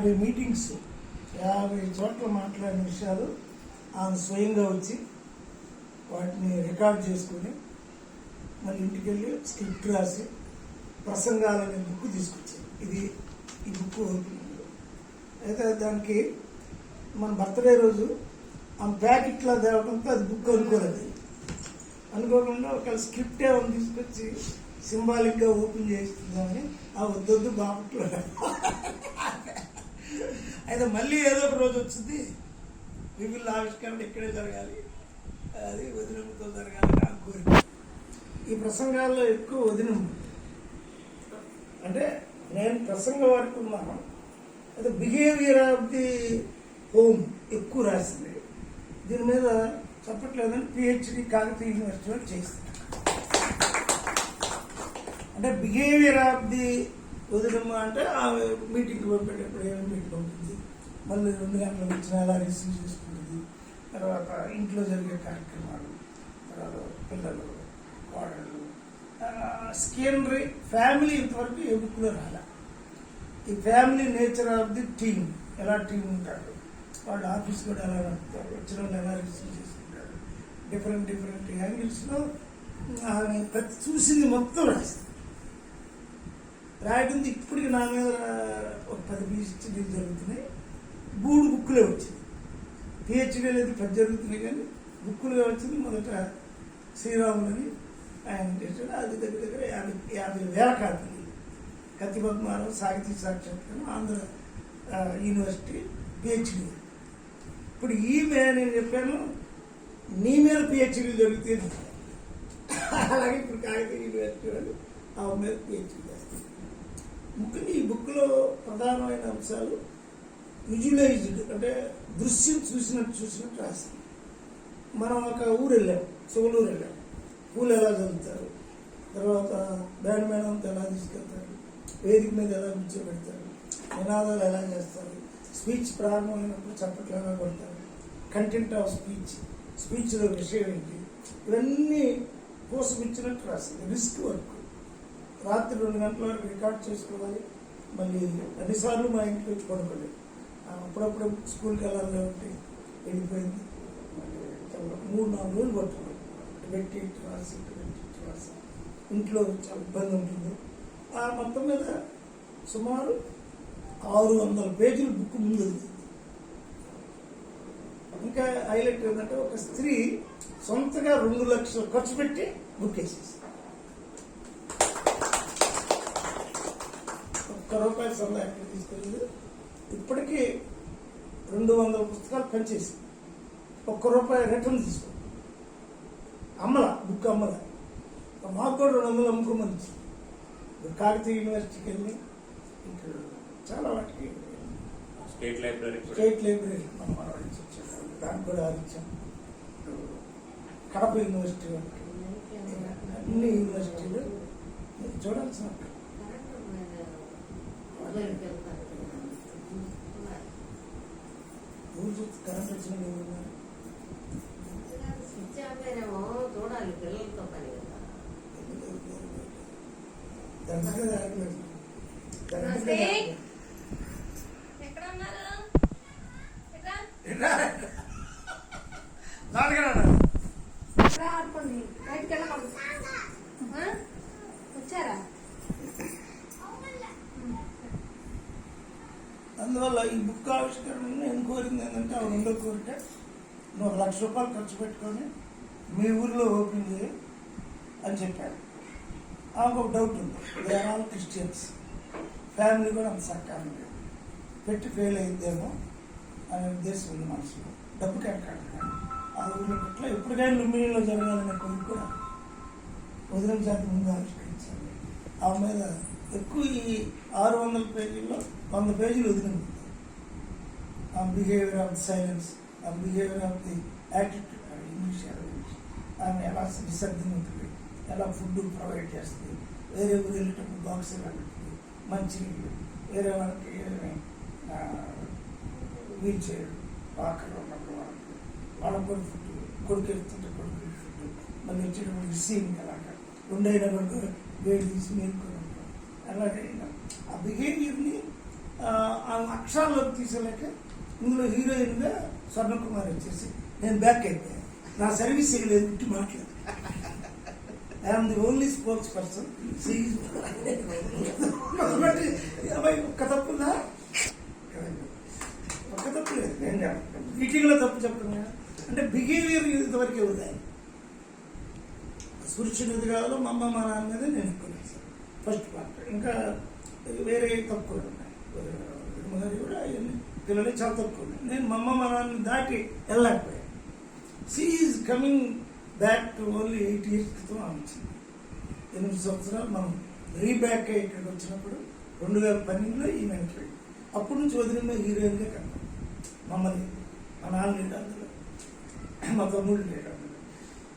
50 meetings 50 చోట్ల మాట్లాడిన విషయాలు ఆమె స్వయంగా వచ్చి వాటిని రికార్డ్ చేసుకుని మళ్ళీ ఇంటికి వెళ్ళి స్క్రిప్ట్ రాసి ప్రసంగాలనే బుక్ తీసుకొచ్చారు. ఈ బుక్ అయితే దానికి మన బర్త్డే రోజు ఆ ప్యాకెట్లో తేవడంతో అది బుక్ అనుకోకుండా ఒక స్క్రిప్ట్ ఏమైనా తీసుకొచ్చి సింబాలిక్గా ఓపెన్ చేస్తుందని ఆ వద్దొద్దు బాపట్లో అయితే మళ్ళీ ఏదో ఒక రోజు వచ్చింది విభిన్న ఆవిష్కరణ ఇక్కడే జరగాలి, అది వదినమ్మతో జరగాలి నాకు కోరిక. ఈ ప్రసంగాల్లో ఎక్కువ వదినమ్మ అంటే నేను ప్రసంగం వరకు ఉన్నాను. అయితే బిహేవియర్ ఆఫ్ ది హోమ్ ఎక్కువ రాసింది. దీని మీద చెప్పట్లేదని పిహెచ్డి కాకతీయ యూనివర్సిటీలో చేస్తాను. అంటే బిహేవియర్ ఆఫ్ ది వదినమ్మ అంటే ఆమె మీటింగ్కి పంపేటప్పుడు ఏమైనా మీటింగ్ ఉంటుంది, మళ్ళీ 2 గంటల వచ్చిన ఎలా రిసీవ్ చేసుకుంటుంది, తర్వాత ఇంట్లో జరిగే కార్యక్రమాలు, తర్వాత పిల్లలు కోడళ్ళు స్కేనరీ ఫ్యామిలీ ఇంతవరకు ఏ బుక్లో రాలే. ఈ family nature of the team, ఎలా టీం ఉంటారు, వాళ్ళు ఆఫీస్ కూడా ఎలా నడుపుతారు, వచ్చిన వాళ్ళు ఎలా రిసీవ్ చేసుకుంటారు, డిఫరెంట్ యాంగిల్స్లో ఆమె ప్రతి చూసింది మొత్తం రాస్తుంది. రాయడంతో ఇప్పటికి నా మీద ఒక 10 PhD జరుగుతున్నాయి. 3 బుక్లే వచ్చింది. పిహెచ్డీ లేదు 10 జరుగుతున్నాయి, కానీ బుక్కులుగా వచ్చింది. మొదట శ్రీరాములని ఆయన చేశాడు, అది దగ్గర 50,000 కాపీలు. కత్తి పద్మారావు సాహితీ సాక్షాత్కారం ఆంధ్ర యూనివర్సిటీ పిహెచ్డీ. ఇప్పుడు ఈమె నేను చెప్పాను నీ మీద పిహెచ్డీ జరుగుతుంది, అలాగే ఇప్పుడు కాకతీయ యూనివర్సిటీ వాళ్ళు ఆమె మీద పిహెచ్డీ చేస్తారు. ముఖ్యంగా ఈ బుక్లో ప్రధానమైన అంశాలు విజువలైజ్డ్ అంటే దృశ్యం చూసినట్టు రాసింది. మనం ఒక ఊరు వెళ్ళాం, సోలూరు వెళ్ళాం, పూలు ఎలా చదువుతారు, తర్వాత బ్యాండ్ మేళంతో ఎలా తీసుకెళ్తారు, వేదిక మీద ఎలా కూర్చోబెడతారు, నినాదాలు ఎలా చేస్తారు, స్పీచ్ ప్రారంభమైనప్పుడు చప్పట్లు ఎలా కొడతారు, కంటెంట్ ఆఫ్ స్పీచ్లో విషయం ఏంటి, ఇవన్నీ కోసం ఇచ్చినట్టు రాసింది. Risk work. రాత్రి 2 గంటల వరకు రికార్డ్ చేసుకోవాలి. మళ్ళీ అన్నిసార్లు మా ఇంటికి వచ్చి పడుకోలేదు. అప్పుడప్పుడు స్కూల్కి వెళ్ళాలి ఉంటే వెళ్ళిపోయింది. 3-4 రోజులు పట్టుకోవాలి. పెట్టి రాసి ఇంట్లో చాలా ఇబ్బంది ఉంటుంది. ఆ మొత్తం మీద సుమారు 600 పేజీలు బుక్ ముందు ఉంది. ఇంకా హైలైట్ ఏంటంటే ఒక స్త్రీ సొంతగా 2 లక్షలు ఖర్చు పెట్టి బుక్ వేసేసి ₹1 సందా ఎక్కడ తీసుకెళ్ళింది. ఇప్పటికీ 200 పుస్తకాలు పనిచేసి ₹1 రిటర్న్ తీసుకో బుక్ అమ్మల. మాకు కూడా 200 అమ్ముకోమని కాకతీయ యూనివర్సిటీకి వెళ్ళి ఇక్కడ చాలా వాటికి స్టేట్ లైబ్రరీ మనం ఆడించి వచ్చాము. దానికి కూడా ఆడించాం. కడప యూనివర్సిటీ వాళ్ళకి అన్ని యూనివర్సిటీలు చూడాల్సిన కరెంట్ వచ్చిన చూడాలి పిల్లలతో పని వచ్చారా. అందువల్ల ఈ బుక్ ఆవిష్కరణ నేను కోరింది ఏంటంటే ఆ 2వ కోరిక, నువ్వు ₹1,00,000 ఖర్చు పెట్టుకొని మీ ఊరిలో ఓపెన్ చేయి అని చెప్పాడు. ఆమెకు ఒక డౌట్ ఉంది, they are all Christians, family కూడా అంత సక్కారం లేదు, పెట్టి ఫెయిల్ అయిందేమో అనే ఉద్దేశం ఉంది మనసులో. డబ్బు కట్టాడు కానీ ఆ ఊరిలో పట్ల ఎప్పటికైనా లుంబినీలో జరగాలనే కోరిక కూడా వదిలిన చేత ముందు ఆవిష్కరించాలి. ఆ మీద ఎక్కువ ఈ 600 పేజీల్లో 100 పేజీలు వదిలింది. ఆ బిహేవియర్ ఆఫ్ ది సైలెన్స్, ఆ behaviour of the attitude, English ఆమె ఎలా నిశ్శబ్దంగా ఉంటుంది, ఎలా ఫుడ్ ప్రొవైడ్ చేస్తుంది, వేరే ఊరు వెళ్ళేటప్పుడు బాక్స్ ఎలా పెడుతుంది, మంచినీళ్ళు, వేరే వాళ్ళకి వీల్ చైర్ వాకర్లో ఉన్నప్పుడు వాళ్ళకి కూడా ఫుడ్, కొడుకు వెళ్తుంటే కొడుకు ఫుడ్, మళ్ళీ వచ్చేటప్పుడు రిసీవింగ్ అలాగా 2 అయినా కూడా వేడి తీసి మేలుకొని ఉంటాం. అలాగే ఆ బిహేవియర్ని ఆమె అక్షరాల్లోకి తీసలేక ఇందులో హీరోయిన్గా స్వర్ణకుమారి వచ్చేసి నేను బ్యాక్ అయిపోయాను. నా సర్వీస్ లేదు ఇంటి మాట్లాడు. I'm the only sports person. ఒక్క తప్పుందా? ఒక్క తప్పు లేదు. నేను మీటింగ్లో తప్పు చెప్తున్నా అంటే బిహేవియర్ ఇంతవరకే ఉంది. పురుషునిది కాదు మా అమ్మ మా నాన్న మీద నేను ఎక్కువ ఫస్ట్ పార్ట్. ఇంకా వేరే తక్కువ ఉన్నాయి కూడా అవన్నీ పిల్లలు చాలా తక్కువ ఉన్నాయి. నేను మా అమ్మ మా నాన్న దాటి వెళ్ళలేకపోయాను. She is coming back to only 8 years క్రితం వచ్చింది. 8 సంవత్సరాలు మనం రీబ్యాక్ అయ్యి ఇక్కడికి వచ్చినప్పుడు 2012లో ఈమె ఎంట్రీ. అప్పటి నుంచి వదిలిన హీరోయిన్గా కన్నా మమ్మల్ని మా నాన్న లేడు అందులో, మా తమ్ముడు లేడు అందులో,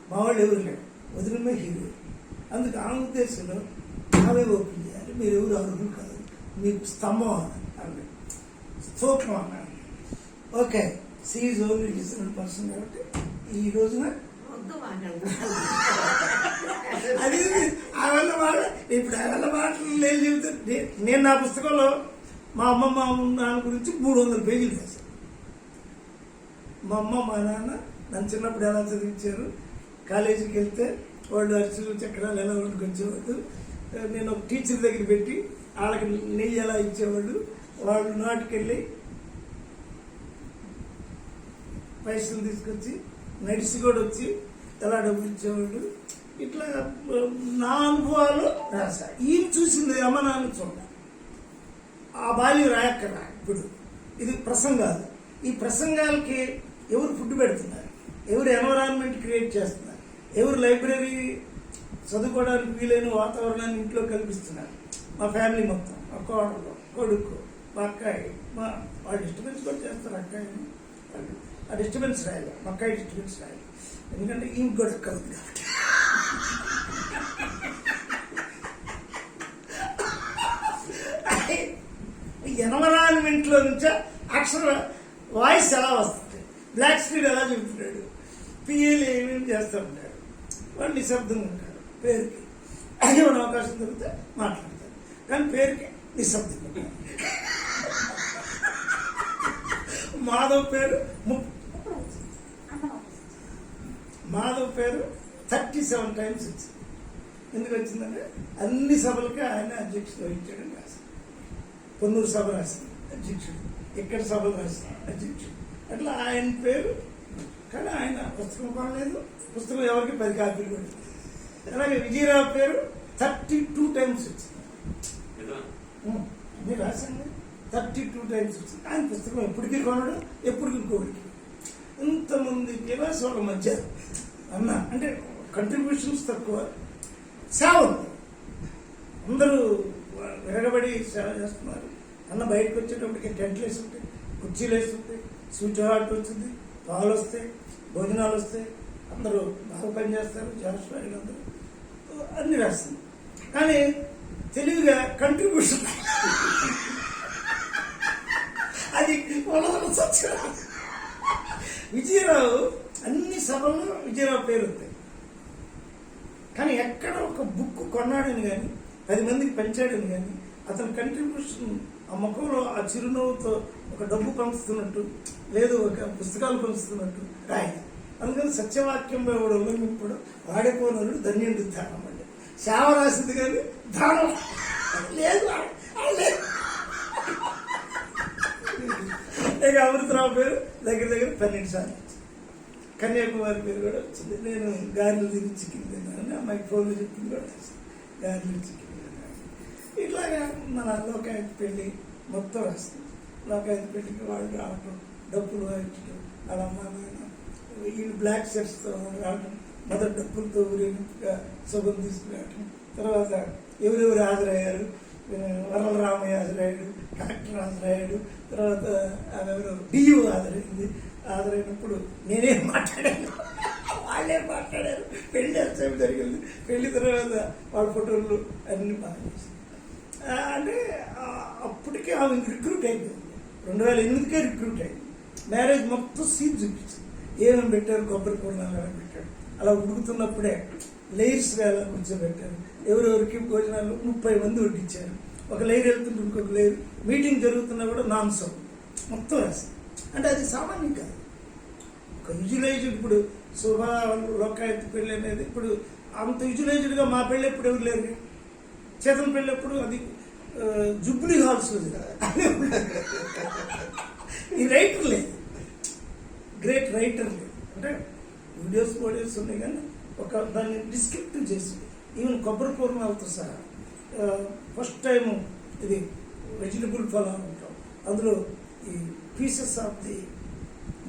మా వాళ్ళు ఎవరు లేడు, వదిలిన హీరోయిన్. అందుకు ఆ ఉద్దేశంలో నావే ఓపెన్ చేయాలి, మీరు ఎవరు అర్హులు కాదు, మీకు స్తంభం అన్నాడు, స్తోత్రం అన్నాడు. Okay, she is only reasonable person కాబట్టి ఈ రోజున అది ఆ వల్ల మాట ఇప్పుడు ఆ వల్ల మాటలు నేను చెబుతే నేను నా పుస్తకంలో మా అమ్మ మా నాన్న గురించి 300 పేజీలు రాశాను. మా అమ్మ మా నాన్న నన్ను చిన్నప్పుడు ఎలా చదివించారు, కాలేజీకి వెళ్తే వాళ్ళు అరిసెలు చక్రాలు ఎలా వండుకొచ్చేవాళ్ళు, నేను ఒక టీచర్ దగ్గర పెట్టి వాళ్ళకి నెయ్యి ఎలా ఇచ్చేవాళ్ళు, వాళ్ళు నాటుకెళ్ళి పైసలు తీసుకొచ్చి నడిచి కూడా వచ్చి ఎలా డబ్బులు ఇచ్చేవాళ్ళు, ఇట్లా నా అనుభవాలు రాశా. ఈయన చూసింది అమ్మ నాన్న చూడ, ఆ బాల్యం రాయక్కరా. ఇప్పుడు ఇది ప్రసంగాలు. ఈ ప్రసంగాలకి ఎవరు ఫుడ్ పెడుతున్నారు, ఎవరు ఎన్విరాన్మెంట్ క్రియేట్ చేస్తున్నారు, ఎవరు లైబ్రరీ చదువుకోవడానికి వీలైన వాతావరణాన్ని ఇంట్లో కల్పిస్తున్నారు. మా ఫ్యామిలీ మొత్తం, మా కోడలు, కొడుకు, మా అక్కాయి, వాళ్ళు డిస్టర్బెన్స్ కూడా చేస్తారు. అక్కాయిని వాళ్ళు ఆ డిస్టర్బెన్స్ రాయాలి, మా అక్కాయి డిస్టర్బెన్స్ రాయాలి, ఎందుకంటే ఇంక కూడా కలుగు కాబట్టి. ఎన్విరాన్మెంట్లో నుంచే అక్షర వాయిస్ ఎలా వస్తుంది, బ్లాక్ స్క్రీన్ ఎలా చెబుతున్నాడు, పిఏలు ఏమేమి చేస్తూ ఉంటాడు, వాడు నిశ్శబ్దంగా ఉంటాడు. పేరుకి ఏమైనా అవకాశం దొరికితే మాట్లాడతాడు, కానీ పేరుకి నిశ్శబ్దంగా. మాధవ్ పేరు 37 times వచ్చింది. ఎందుకు వచ్చిందంటే అన్ని సభలకి ఆయన అధ్యక్షుడు వహించాడని రాశాడు. పొన్నూరు సభ రాసింది అధ్యక్షుడు, ఎక్కడ సభలు రాసింది అధ్యక్షుడు, అట్లా ఆయన పేరు. కానీ ఆయన పుస్తకం కొనలేదు, పుస్తకం ఎవరికి 10 కాపీలు కొట్టింది. అలాగే విజయరావు పేరు 32 times వచ్చింది. మీరు రాసింది 32 times వచ్చింది. ఆయన పుస్తకం ఎప్పటికీ కొనడు, ఎప్పటికీ ఇంకోటికి. ఇంతమంది క్లాస్ వాళ్ళ మధ్య అన్న అంటే కంట్రిబ్యూషన్స్ తక్కువ, సేవ ఉంది. అందరూ విరగబడి సేవ చేస్తున్నారు. అన్న బయటకు వచ్చేటప్పటికి టెంట్లు వేసి ఉంటాయి, కుర్చీలు వేసి ఉంటాయి, స్వీట్ హార్ట్ వచ్చింది, పాలు వస్తాయి, భోజనాలు వస్తాయి, అందరూ బాగా పనిచేస్తారు, జాస్వాయిలు అందరూ అన్ని రాస్తుంది. కానీ తెలివిగా కంట్రిబ్యూషన్ అది విజయరావు అన్ని సభల్లో విజయరావు పేరు ఉంది. కానీ ఎక్కడ ఒక బుక్ కొన్నాడని కానీ 10 మందికి పంచాడని కానీ అతని కంట్రిబ్యూషన్ ఆ ముఖంలో ఆ చిరునవ్వుతో ఒక డబ్బు పంచుతున్నట్టు లేదు, ఒక పుస్తకాలు పంచుతున్నట్టు రాయన. అందుకని సత్యవాక్యంలో కూడా ఉల్లంఘింపడు వాడేపోనడు ధన్యుడు దానం అంటే సేవ రాసింది కానీ దానం లేదు. ఇక అమృతరావు పేరు దగ్గర 12 సార్లు వచ్చింది. కన్యాకుమారి పేరు కూడా వచ్చింది. నేను గారెలు తిని చికెన్ తిన్నాను, అమ్మాయికి ఫోన్లు చెప్పింది కూడా వచ్చింది, గారెలు చికెన్ తిన్నాను. ఇట్లాగా మన లోకాయత్ పెళ్లి మొత్తం రాస్తుంది. లోకాయత్ పెళ్లికి వాళ్ళు రావటం, డబ్బులు వాయించడం, వాళ్ళ అమ్మ నాన్న వీళ్ళు బ్లాక్ షర్ట్స్తో రావడం, మొదటి డబ్బులతో ఊరేగింపుగా శుభం తీసుకురావటం. తర్వాత ఎవరెవరు హాజరయ్యారు, వరల రామయ్య హాజరయ్యాడు, కలెక్టర్ హాజరయ్యాడు, తర్వాత ఎవరు డియూ హాజరైంది. హాజరైనప్పుడు నేనేం మాట్లాడాను, వాళ్ళే మాట్లాడారు. పెళ్లి సేపు జరిగింది. పెళ్లి తర్వాత వాళ్ళ ఫోటోలు అన్ని బాగా చేసింది. అంటే అప్పటికే ఆమె రిక్రూట్ అయిపోయింది. 2008కే రిక్రూట్ అయింది. మ్యారేజ్ మొత్తం సీన్ చూపించింది. ఏమేమి పెట్టారు, కొబ్బరి పూర్ణాలు ఎలా పెట్టాడు, అలా ఉడుకుతున్నప్పుడే లేయర్స్గా ఎలా కూర్చోబెట్టారు, ఎవరెవరికి భోజనాలు 30 మంది వడ్డించారు. ఒక లేయర్ వెళ్తుంటే ఇంకొక లేయర్, మీటింగ్ జరుగుతున్నా కూడా నాన్ సౌండ్ మొత్తం రాశాను. అంటే అది సామాన్యం కాదు. ఒక విజువలైజ్డ్, ఇప్పుడు శోభ లోకాయత్ పెళ్ళి అనేది ఇప్పుడు అంత విజువలైజ్డ్గా మా పెళ్ళి ఎప్పుడు ఎవరు లేరు. చేతన్ పెళ్ళి ఎప్పుడు అది జుబ్లీ హాల్స్ ఈ రైటర్ లేదు, గ్రేట్ రైటర్ లేదు. అంటే వీడియోస్ ఉన్నాయి కానీ ఒక దాన్ని డిస్క్రిప్టివ్ చేసి ఈవెన్ కొబ్బరి పూర్ణాలతో సహా ఫస్ట్ టైం ఇది వెజిటబుల్ ఫలాలు ఉంటాం, అందులో ఈ pieces of the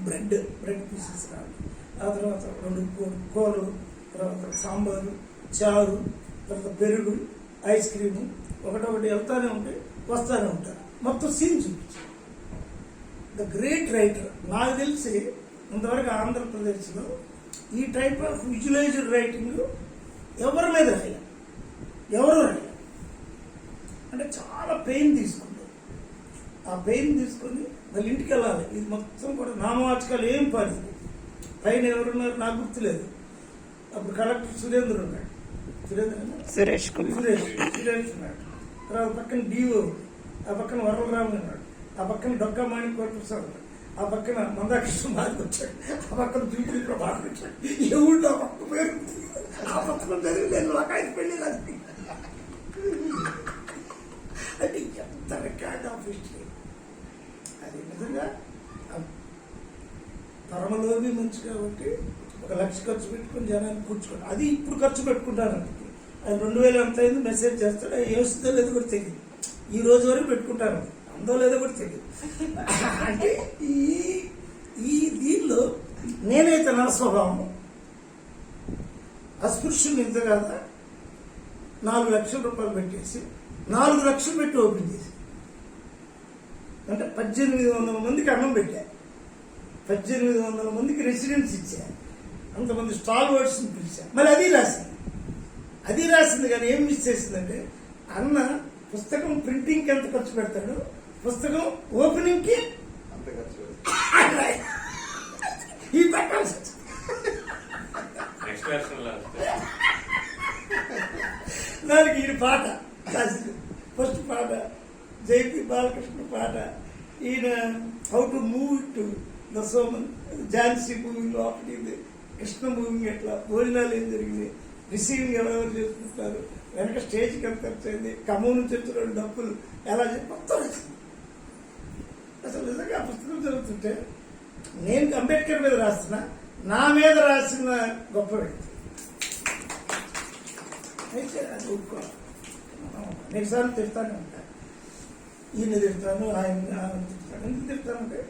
bread pieces రావాలి, ఆ తర్వాత 2 కూరలు, తర్వాత సాంబారు, చారు, తర్వాత పెరుగు, ఐస్ క్రీము, ఒకటొకటి వెళ్తానే ఉంటాయి వస్తానే ఉంటారు. మొత్తం సీన్ చూపించారు. The great writer. నాకు తెలిసి ఇంతవరకు ఆంధ్రప్రదేశ్లో ఈ టైప్ ఆఫ్ విజువలైజ్డ్ రైటింగ్ ఎవరి మీద రాయాలి, ఎవరు రాయాలి అంటే చాలా పెయిన్ తీసుకుంటారు. ఆ పెయిన్ తీసుకొని మళ్ళీ ఇంటికి వెళ్ళాలి. ఇది మొత్తం కూడా నామవాచకాలు ఏం పని. పైన ఎవరున్నారు నాకు గుర్తులేదు. అప్పుడు కలెక్టర్ సురేంద్ర ఉన్నాడు, సురేష్ ఉన్నాడు. తర్వాత పక్కన డిఓ, ఆ పక్కన వరలరాము ఉన్నాడు, ఆ పక్కన డొక్కా మాణిక్ ప్రసాద్ ఉన్నాడు, ఆ పక్కన మందాకృష్ణ బాధకు వచ్చాడు, ఆ పక్కన జూపిడి ప్రభాకర్ వచ్చాడు. ఎవరు ఆ పక్క పేరు ఆ పక్కన జరిగిలేదు ఒక పెళ్లి అది. అంటే ఎంత రికార్డ్ ఆఫ్ హిస్టరీ. అది నిజంగా పరమలోని మంచి కాబట్టి 1 లక్ష ఖర్చు పెట్టుకుని జనాన్ని కూర్చోండి. అది ఇప్పుడు ఖర్చు పెట్టుకుంటాను. అది 2000 ఎంత అయింది మెసేజ్ చేస్తాడు, అది వేస్తుందో లేదో కూడా తెలియదు. ఈ రోజు వరకు పెట్టుకుంటాను, అందో లేదో కూడా తెలియదు. అంటే ఈ దీనిలో నేనైతే నా స్వభావం అస్పృశ్యం ఇంత కదా 4 లక్షల రూపాయలు పెట్టేసి 4 లక్షలు పెట్టి ఓపెన్ చేసి, అంటే 1800 మందికి అన్నం పెట్టా, 1800 మందికి రెసిడెన్స్ ఇచ్చా, అంతమంది స్టాల్ వర్డ్స్ని పిలిచా. మళ్ళీ అది రాసింది కానీ ఏం మిస్ చేసిందంటే, అన్న పుస్తకం ప్రింటింగ్కి ఎంత ఖర్చు పెడతాడు, పుస్తకం ఓపెనింగ్కి అంత ఖర్చు ఈ పెట్టాల్సి దానికి ఈ పాట రాసింది. ఫస్ట్ పాట జైపి బాలకృష్ణ పాట. ఈయన how to move to the Soman Jhansi moving ఒకటి, కృష్ణ మూవింగ్ ఎట్లా, భోజనాలు ఏం జరిగింది, రిసీవింగ్ ఎవరెవరు చేసుకుంటారు, వెనక స్టేజ్కి ఎంత ఖర్చు అయింది, ఖమ్మం నుంచి వచ్చిన 2 డబ్బులు ఎలా చెప్పి మొత్తం వచ్చింది. అసలు నిజంగా ఆ పుస్తకం జరుగుతుంటే నేను అంబేద్కర్ మీద రాస్తున్నా, నా మీద రాసిన గొప్ప వ్యక్తి అయితే అది ఒప్పుకోవాలి. అనేకసార్లు తిడతానే ఉంటాను, ఈయన తిడతాను, ఆయన తిడతాను. ఎందుకు తిడతానంటే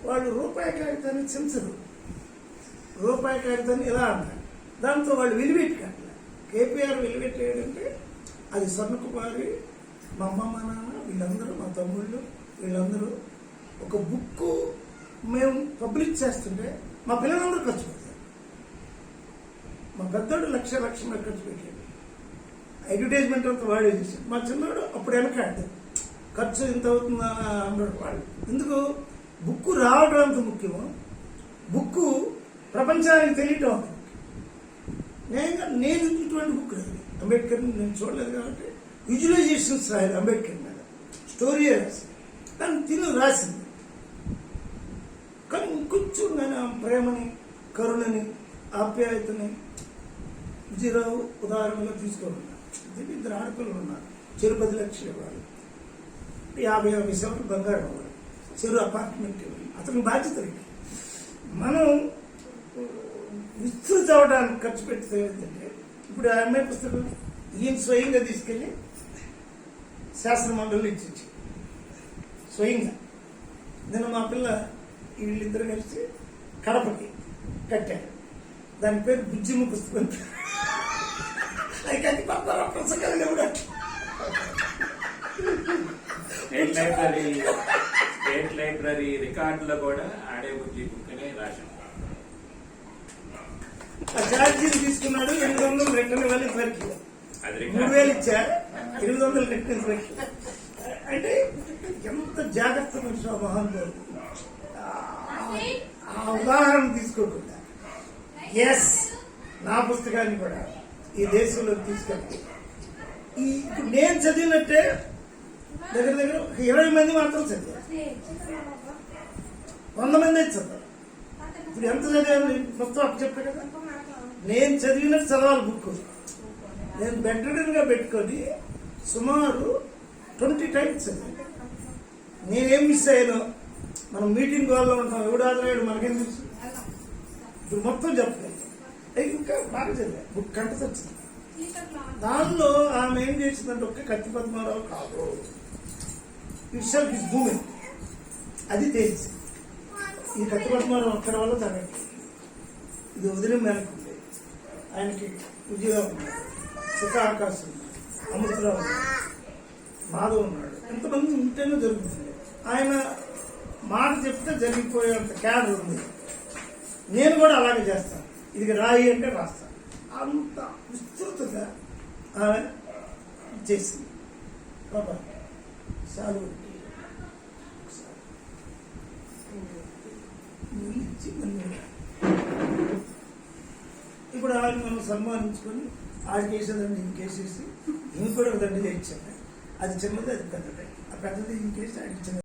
వాళ్ళు రూపాయి కాగితాన్ని చించరు, రూపాయి కాగితాన్ని ఇలా అంటారు. దాంతో వాళ్ళు వెలివెట్టుకోవాలి. కేపీఆర్ వెలివెట్టేయడంటే అది స్వర్ణకుమారి, మా అమ్మ, మా నాన్న, వీళ్ళందరూ, మా తమ్ముళ్ళు, వీళ్ళందరూ ఒక బుక్ మేము పబ్లిష్ చేస్తుంటే మా పిల్లలందరూ ఖర్చు పెడతారు. మా పెద్దోడు లక్ష ఖర్చు పెట్టాడు, అడ్వర్టైజ్మెంట్ అంతా వాడే చేశాడు. మా చిన్నోడు అప్పుడు వెనకాడు, ఖర్చు ఇంత అవుతుందా అన్నాడు వాళ్ళు. ఎందుకు బుక్ రావడం అంత ముఖ్యమో, బుక్ ప్రపంచానికి తెలియటం అంత ముఖ్యం. నేను ఇటువంటి బుక్ రాదు, అంబేద్కర్ నేను చూడలేదు కాబట్టి విజువలైజేషన్స్ రాయదు, అంబేద్కర్ మీద స్టోరీ రాసింది, దాన్ని రాసింది. కానీ ఇంకొంచెం నేను ఆ ప్రేమని, కరుణని, ఆప్యాయతని విజయరావు ఉదాహరణగా తీసుకోవాలి. దీనికి 2 ఆడపిల్లలు ఉన్నారు, చెరు 10 లక్షలు ఇవ్వాలి, 50 శాతం బంగారం ఇవ్వాలి, చెరు అపార్ట్మెంట్ ఇవ్వాలి. అతని బాధ్యత మనం విస్తృత అవడానికి ఖర్చు పెడితే ఏంటంటే, ఇప్పుడు ఆ అమ్మాయి పుస్తకం ఈయన స్వయంగా తీసుకెళ్ళి శాసన మండలిలో ఇచ్చి స్వయంగా. నేను మా పిల్ల వీళ్ళిద్దరు కలిసి కడపకి కట్టారు, దాని పేరు బుజ్జిమ్మ పుస్తకం. అది పడతారా పుస్తకాలు ఎవడ స్టేట్ లైబ్రరీ రికార్డులో కూడా ఆడే బుజ్జి బుక్ అనే రాశాం. ఛార్జీలు తీసుకున్నాడు, 800 రిటర్న్ ఇవ్వాలి, 3000 ఇచ్చా, 800 రిటర్న్ ఇవ్వాలి. అంటే ఎంత జాగ్రత్త మనిషి మహానుభావుడు. ఆ ఉదాహరణ తీసుకోకుండా ఎస్ నా పుస్తకాన్ని కూడా ఈ దేశంలో తీసుకెళ్ళి నేను చదివినట్టే దగ్గర దగ్గర ఒక 20 మంది మాత్రం చదివారు, 100 మంది చదివారు. ఇప్పుడు ఎంత చదివాను మొత్తం అప్పు చెప్పే కదా. నేను చదివినట్టు చదవాలి బుక్. నేను బెడ్గా పెట్టుకొని సుమారు 20 టైమ్స్ చదివాను. నేనేం మిస్ అయ్యాను, మనం మీటింగ్ వాళ్ళలో ఉంటాం, ఎవడు ఆదరాడు మనకేం తెలుసు. ఇప్పుడు మొత్తం చెప్పలేదు, ఇంకా బాగా చదివా. బుక్ కంటతో వచ్చింది. దానిలో ఆమె ఏం చేసిందంటే ఒక్క కత్తి పద్మారావు కాదు, ఇట్ సెల్ఫ్ ఇస్ మూమెంట్, అది తెలిసి ఈ కత్తి పద్మారావు అక్కడ వల్ల తగ్గట్లేదు. ఇది వదిలి మేనకుంది, ఆయనకి ఉద్యోగం ఉన్నాడు, సుఖా ఆకాశం ఉన్నాడు, అమృతరావు ఉన్నాడు, మాధవ్ ఉన్నాడు, ఎంతమంది ఉంటేనే జరుగుతుంది. ఆయన మాట చెప్తే జరిగిపోయేంత క్యాడర్ ఉంది. నేను కూడా అలాగే చేస్తాను, ఇది రాయి అంటే రాస్తాను. అంత విస్తృతంగా ఆమె చేసింది. బాబా చాలు ఇప్పుడు ఆయన మనం సన్మానించుకొని ఆడికి వేసేదండి ఇంకేసేసి ఇంకొక దండి చేయించాను. అది చిన్నది, అది పెద్దది. ఆ పెద్దది ఇంకేసి ఆడికి చిన్నది.